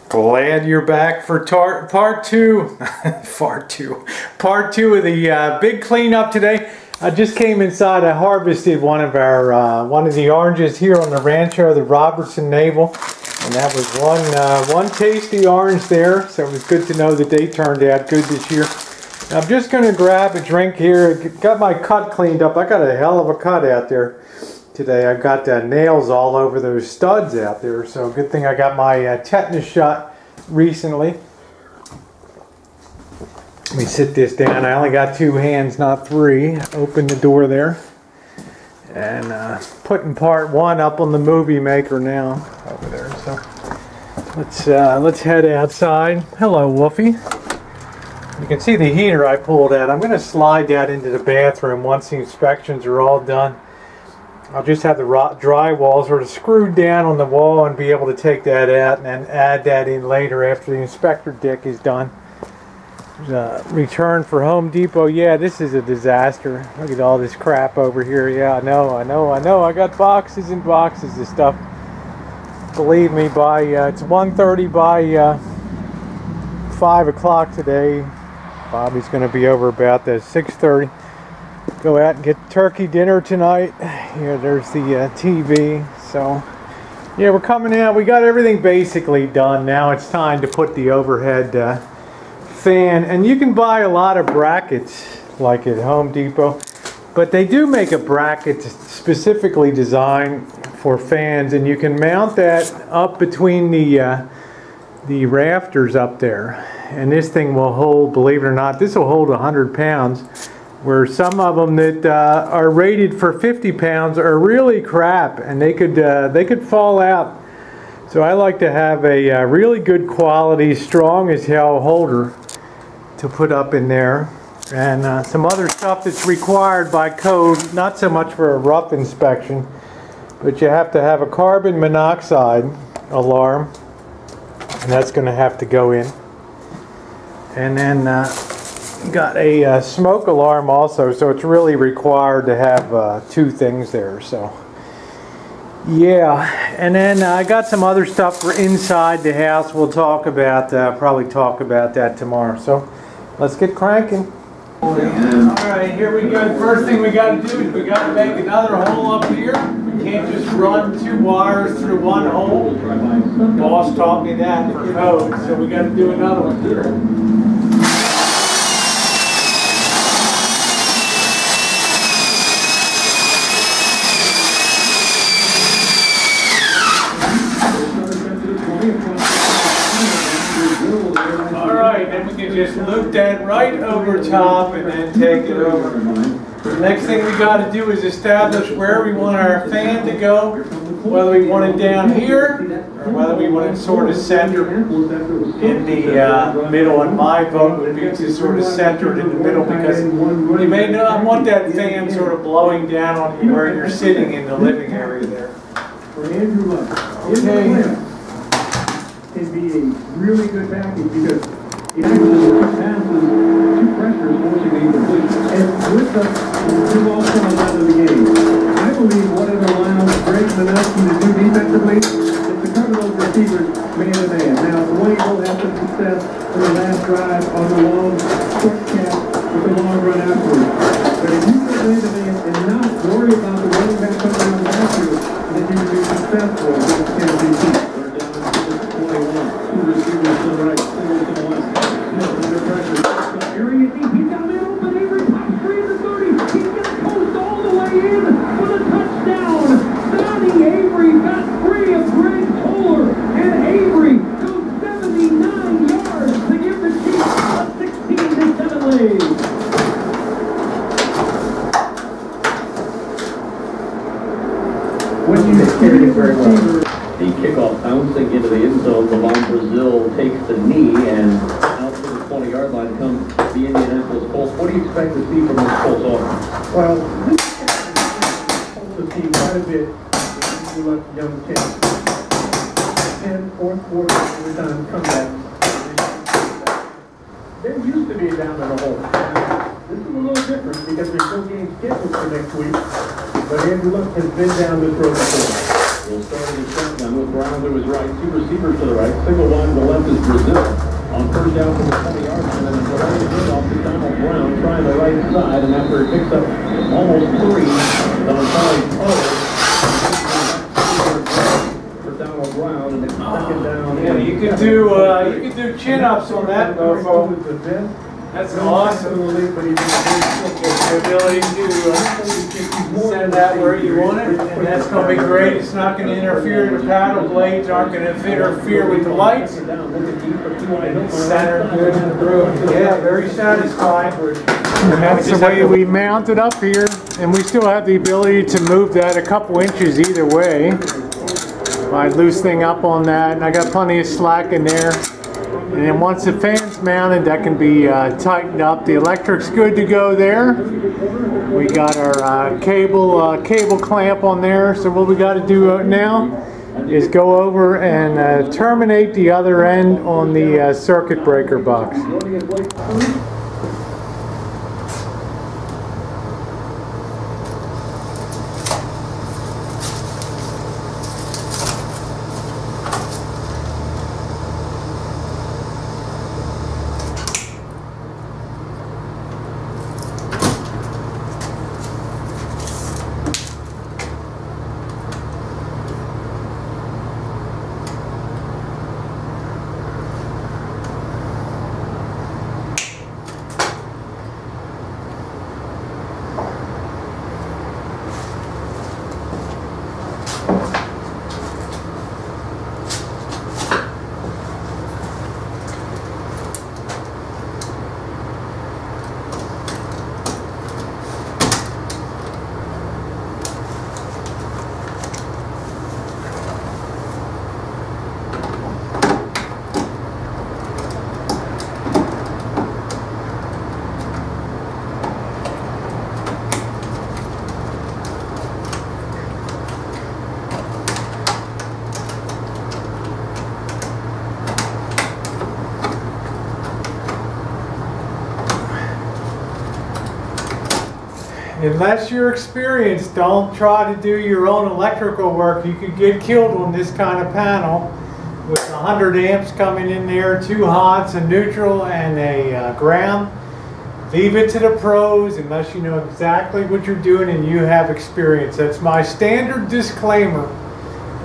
Glad you're back for part two. Part two of the big cleanup today. I just came inside. I harvested one of the oranges here on the Rancho, the Robertson Navel, and that was one tasty orange there. So it was good to know that they turned out good this year. Now I'm just going to grab a drink here. Got my cut cleaned up. I got a hell of a cut out there today. I've got nails all over those studs out there, so good thing I got my tetanus shot recently. Let me sit this down. I only got 2 hands, not 3. Open the door there. And putting part 1 up on the movie maker now over there. So let's head outside. Hello, Wolfie. You can see the heater I pulled out. I'm going to slide that into the bathroom once the inspections are all done. I'll just have the drywall sort of screwed down on the wall and be able to take that out and then add that in later after the inspector deck is done. Return for Home Depot. Yeah, this is a disaster. Look at all this crap over here. Yeah, I know. I got boxes and boxes of stuff. Believe me, it's 1:30 by 5 o'clock today. Bobby's going to be over about 6:30. Go out and get turkey dinner tonight. Here, there's the TV. So, yeah, we're coming out. We got everything basically done. Now it's time to put the overhead fan. And you can buy a lot of brackets like at Home Depot. But they do make a bracket specifically designed for fans. And you can mount that up between the rafters up there. And this thing will hold, believe it or not, this will hold 100 pounds. Where some of them that are rated for 50 pounds are really crap, and they could fall out. So I like to have a really good quality, strong as hell holder to put up in there, and some other stuff that's required by code. Not so much for a rough inspection, but you have to have a carbon monoxide alarm, and that's going to have to go in, and then. Got a smoke alarm also, so it's really required to have 2 things there. So yeah, and then I got some other stuff for inside the house. We'll talk about probably talk about that tomorrow. So let's get cranking. Alright, here we go. First thing we got to do is we got to make another hole up here. We can't just run 2 wires through 1 hole. The boss taught me that for code, so we got to do another one here. Alright, then we can just loop that right over top and then take it over. The next thing we got to do is establish where we want our fan to go, whether we want it down here or whether we want it sort of centered in the middle. And my vote would be to sort of center it in the middle, because you may not want that fan sort of blowing down on you where you're sitting in the living area there. Okay. Can be a really good package because it actually passes 2 pressures forcing the complete. And with the 2 balls coming out of the game, I believe what it allows Greg Minelson to do defensively is to cover those receivers man to man. Now, Dwayne will have some success in the last drive on the long short cap with the long run afterwards. But if you go man to man and not worry about the running back coming out after you, then you can be successful against Kansas City. The kickoff bouncing into the end zone. Lavon Brazil takes the knee, and out to the 20-yard line comes the Indianapolis Colts. What do you expect to see from this Colts offense? Well, this Colts have seen quite a bit when you left young Ken. And fourth quarter, every time comeback. There used to be a down in the hole. This is a little different because there's no game scheduled for next week. But Andrew Luck has been down this road before. We'll start in the shotgun with Brown to his right, two receivers to the right, single wide to the left is Brazil. On first down from the 20-yard line, and a delay hit off to Donald Brown, trying the right side, and after it picks up almost 3, Don for Donald Brown, and it's second down. Yeah, you could do chin-ups on that mofo. That's awesome. The ability to send that where you want it, and that's going to be great. It's not going to interfere. The paddle blades aren't going to interfere with the lights. Center good in the room. Yeah, very satisfying. And that's the way we mount it up here, and we still have the ability to move that a couple inches either way. I loose thing up on that, and I got plenty of slack in there. And then once the fan's mounted, that can be tightened up. The electric's good to go there. We got our cable clamp on there. So what we got to do now is go over and terminate the other end on the circuit breaker box. Unless you're experienced, don't try to do your own electrical work. You could get killed on this kind of panel with 100 amps coming in there, 2 hots, a neutral, and a ground. Leave it to the pros unless you know exactly what you're doing and you have experience. That's my standard disclaimer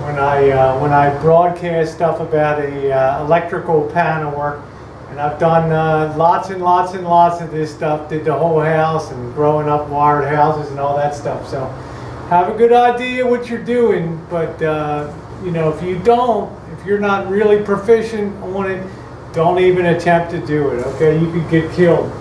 when I broadcast stuff about a electrical panel work. And I've done lots and lots and lots of this stuff, did the whole house and growing up wired houses and all that stuff. So have a good idea what you're doing, but you know, if you're not really proficient on it, don't even attempt to do it, okay? You could get killed.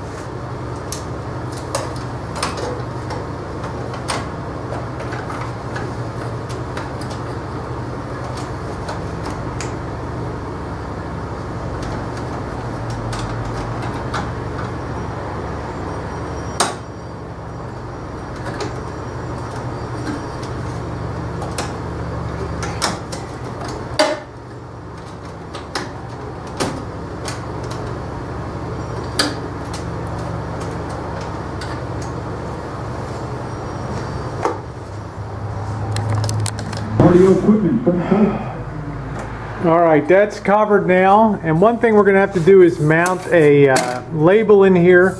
Alright, that's covered now, and one thing we're going to have to do is mount a label in here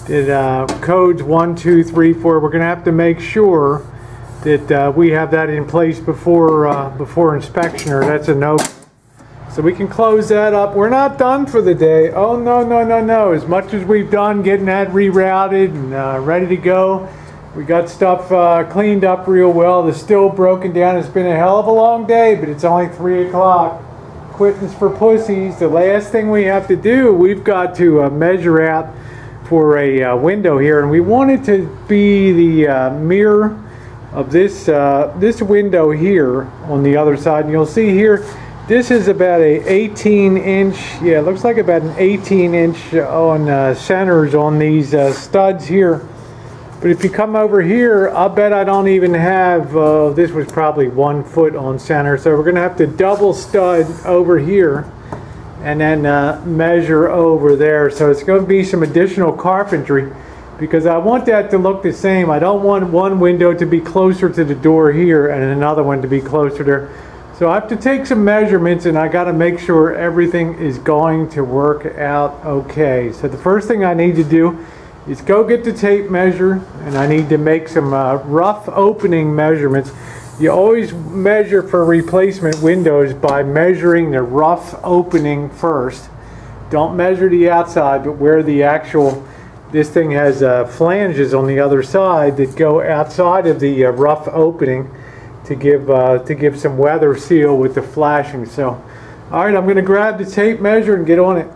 that codes 1, 2, 3, 4. We're going to have to make sure that we have that in place before inspection, or that's a no. So we can close that up. We're not done for the day. Oh no, no, no, no. As much as we've done getting that rerouted and ready to go, we got stuff cleaned up real well. The still broken down. It's been a hell of a long day, but it's only 3 o'clock. Quitting's for pussies. The last thing we have to do, we've got to measure out for a window here, and we want it to be the mirror of this this window here on the other side. And you'll see here, this is about a 18-inch. Yeah, it looks like about an 18-inch on centers on these studs here. But if you come over here, I'll bet I don't even have, this was probably 1 foot on center. So we're going to have to double stud over here and then measure over there. So it's going to be some additional carpentry. because I want that to look the same. I don't want one window to be closer to the door here and another one to be closer there. So I have to take some measurements, and I got to make sure everything is going to work out okay. So the first thing I need to do is go get the tape measure, and I need to make some rough opening measurements. You always measure for replacement windows by measuring the rough opening first. Don't measure the outside, but where the actual, this thing has flanges on the other side that go outside of the rough opening to give some weather seal with the flashing. So, all right, I'm going to grab the tape measure and get on it.